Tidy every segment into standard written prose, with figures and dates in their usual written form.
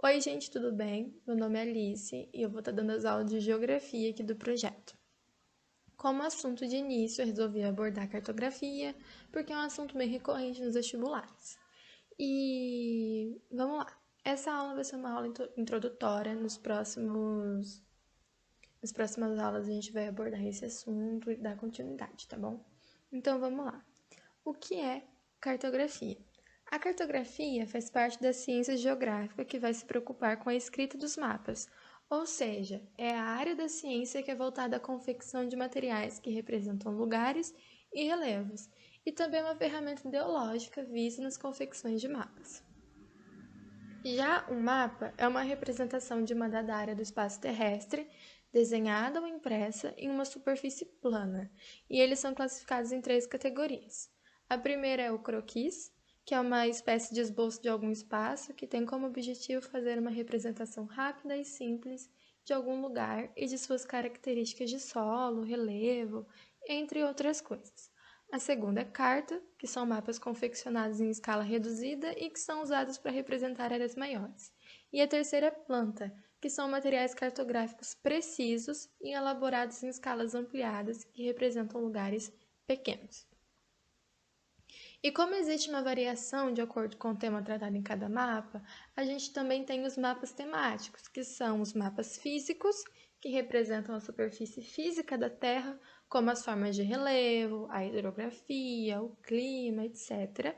Oi, gente, tudo bem? Meu nome é Alice e eu vou estar dando as aulas de geografia aqui do projeto. Como assunto de início, eu resolvi abordar a cartografia, porque é um assunto bem recorrente nos vestibulares. E vamos lá. Essa aula vai ser uma aula introdutória. Nas próximas aulas a gente vai abordar esse assunto e dar continuidade, tá bom? Então vamos lá. O que é cartografia? A cartografia faz parte da ciência geográfica que vai se preocupar com a escrita dos mapas, ou seja, é a área da ciência que é voltada à confecção de materiais que representam lugares e relevos, e também é uma ferramenta ideológica vista nas confecções de mapas. Já um mapa é uma representação de uma dada área do espaço terrestre, desenhada ou impressa em uma superfície plana, e eles são classificados em 3 categorias. A primeira é o croquis, que é uma espécie de esboço de algum espaço que tem como objetivo fazer uma representação rápida e simples de algum lugar e de suas características de solo, relevo, entre outras coisas. A segunda é carta, que são mapas confeccionados em escala reduzida e que são usados para representar áreas maiores. E a terceira é planta, que são materiais cartográficos precisos e elaborados em escalas ampliadas que representam lugares pequenos. E como existe uma variação de acordo com o tema tratado em cada mapa, a gente também tem os mapas temáticos, que são os mapas físicos, que representam a superfície física da Terra, como as formas de relevo, a hidrografia, o clima, etc.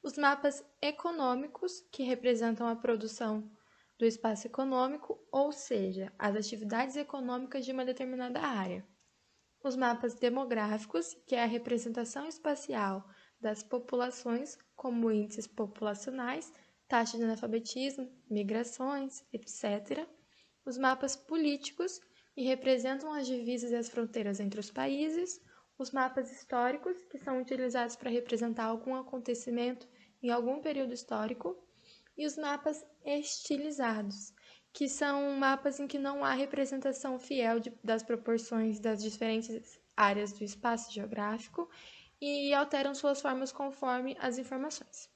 Os mapas econômicos, que representam a produção do espaço econômico, ou seja, as atividades econômicas de uma determinada área. Os mapas demográficos, que é a representação espacial das populações, como índices populacionais, taxa de analfabetismo, migrações, etc. Os mapas políticos, que representam as divisas e as fronteiras entre os países. Os mapas históricos, que são utilizados para representar algum acontecimento em algum período histórico. E os mapas estilizados, que são mapas em que não há representação fiel das proporções das diferentes áreas do espaço geográfico e alteram suas formas conforme as informações.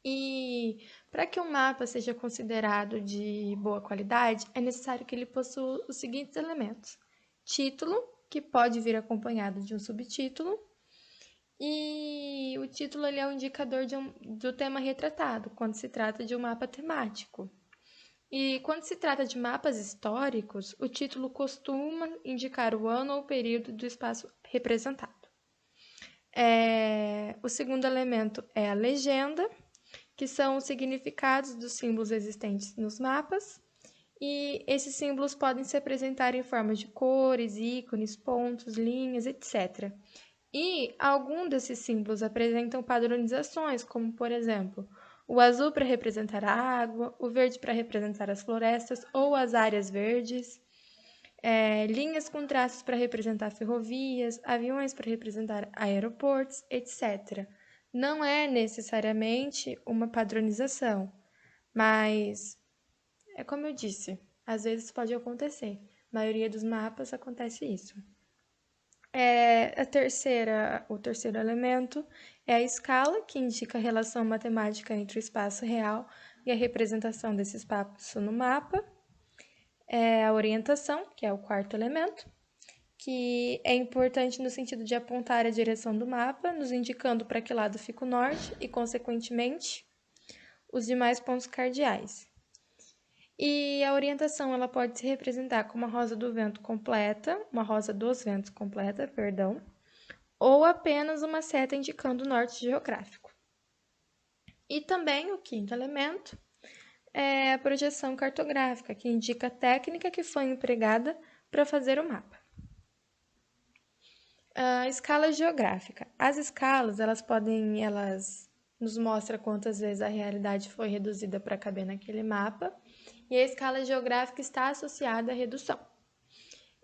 E para que um mapa seja considerado de boa qualidade, é necessário que ele possua os seguintes elementos: título, que pode vir acompanhado de um subtítulo, e o título ele é um indicador do tema retratado, quando se trata de um mapa temático. E quando se trata de mapas históricos, o título costuma indicar o ano ou período do espaço representado. O segundo elemento é a legenda, que são os significados dos símbolos existentes nos mapas. E esses símbolos podem se apresentar em forma de cores, ícones, pontos, linhas, etc. E alguns desses símbolos apresentam padronizações, como, por exemplo, o azul para representar a água, o verde para representar as florestas ou as áreas verdes, linhas com traços para representar ferrovias, aviões para representar aeroportos, etc. Não é necessariamente uma padronização, mas é como eu disse, às vezes pode acontecer. Na maioria dos mapas acontece isso. O terceiro elemento é a escala, que indica a relação matemática entre o espaço real e a representação desse espaço no mapa. A orientação, que é o quarto elemento, que é importante no sentido de apontar a direção do mapa, nos indicando para que lado fica o norte e, consequentemente, os demais pontos cardeais. E a orientação ela pode se representar como uma rosa do vento completa, uma rosa dos ventos completa, ou apenas uma seta indicando o norte geográfico. E também o quinto elemento é a projeção cartográfica, que indica a técnica que foi empregada para fazer o mapa. A escala geográfica. As escalas, elas nos mostram quantas vezes a realidade foi reduzida para caber naquele mapa, e a escala geográfica está associada à redução.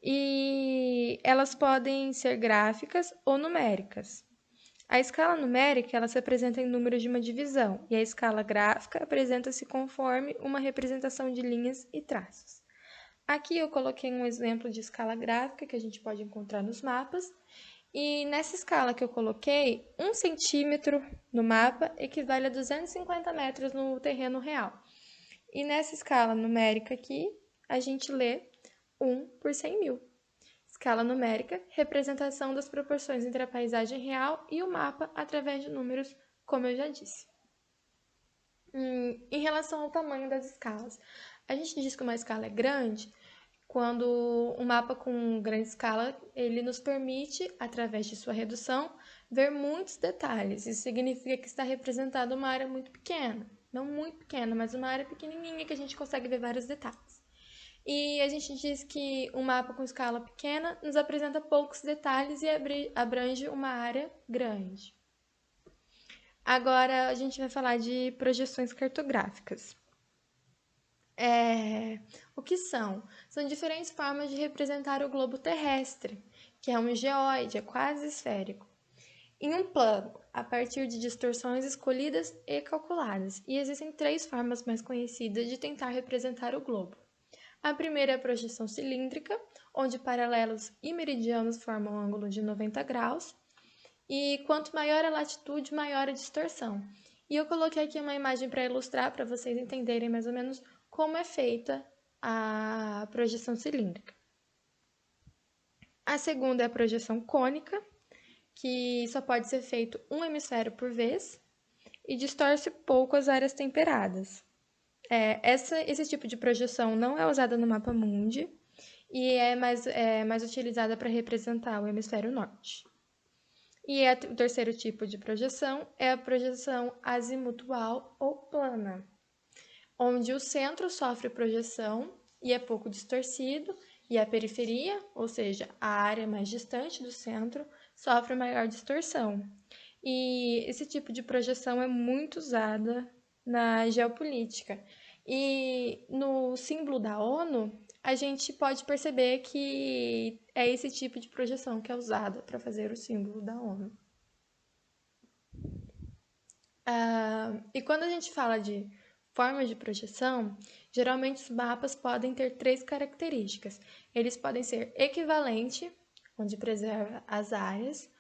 E elas podem ser gráficas ou numéricas. A escala numérica ela se apresenta em números de uma divisão, e a escala gráfica apresenta-se conforme uma representação de linhas e traços. Aqui eu coloquei um exemplo de escala gráfica que a gente pode encontrar nos mapas, E nessa escala que eu coloquei, 1 centímetro no mapa equivale a 250 metros no terreno real. E nessa escala numérica aqui, a gente lê 1 por 100 mil. Escala numérica, representação das proporções entre a paisagem real e o mapa através de números, como eu já disse. Em relação ao tamanho das escalas, a gente diz que uma escala é grande quando um mapa com grande escala, ele nos permite, através de sua redução, ver muitos detalhes. Isso significa que está representada uma área muito pequena. Não muito pequena, mas uma área pequenininha que a gente consegue ver vários detalhes. E a gente diz que um mapa com escala pequena nos apresenta poucos detalhes e abrange uma área grande. Agora a gente vai falar de projeções cartográficas. O que são? São diferentes formas de representar o globo terrestre, que é um geóide, é quase esférico, em um plano, a partir de distorções escolhidas e calculadas. E existem 3 formas mais conhecidas de tentar representar o globo. A primeira é a projeção cilíndrica, onde paralelos e meridianos formam um ângulo de 90 graus. E quanto maior a latitude, maior a distorção. E eu coloquei aqui uma imagem para ilustrar, para vocês entenderem mais ou menos como é feita a projeção cilíndrica. A segunda é a projeção cônica, que só pode ser feito um hemisfério por vez e distorce pouco as áreas temperadas. Esse tipo de projeção não é usada no mapa mundi e é mais utilizada para representar o hemisfério norte. E o terceiro tipo de projeção é a projeção azimutal ou plana, onde o centro sofre projeção e é pouco distorcido, e a periferia, ou seja, a área mais distante do centro, sofre maior distorção. E esse tipo de projeção é muito usada na geopolítica. E no símbolo da ONU, a gente pode perceber que é esse tipo de projeção que é usada para fazer o símbolo da ONU. E quando a gente fala de formas de projeção, geralmente os mapas podem ter 3 características. Eles podem ser equivalente, onde preserva as áreas,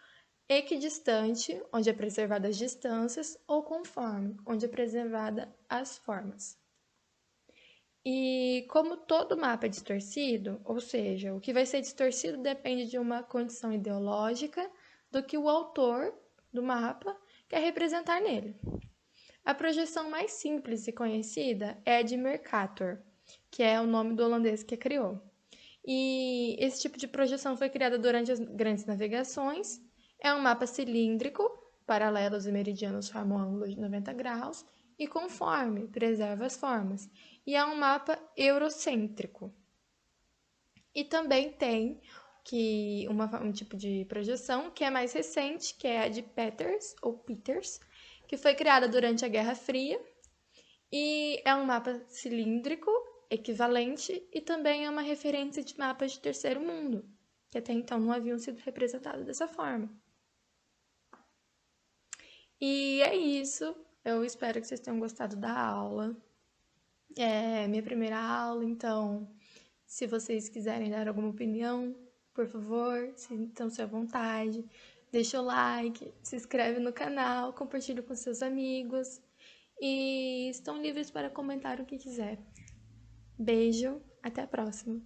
equidistante, onde é preservada as distâncias, ou conforme, onde é preservada as formas. E como todo mapa é distorcido, ou seja, o que vai ser distorcido depende de uma condição ideológica do que o autor do mapa quer representar nele. A projeção mais simples e conhecida é a de Mercator, que é o nome do holandês que a criou. E esse tipo de projeção foi criada durante as grandes navegações. É um mapa cilíndrico, paralelos e meridianos formam um ângulo de 90 graus, e conforme, preserva as formas. E é um mapa eurocêntrico. E também tem um tipo de projeção que é mais recente, que é a de Peters, que foi criada durante a Guerra Fria. E é um mapa cilíndrico, equivalente, e também é uma referência de mapas de terceiro mundo, que até então não haviam sido representados dessa forma. E é isso. Eu espero que vocês tenham gostado da aula. É minha primeira aula, então, se vocês quiserem dar alguma opinião, por favor, sintam-se à vontade. Deixa o like, se inscreve no canal, compartilha com seus amigos e estão livres para comentar o que quiser. Beijo, até a próxima!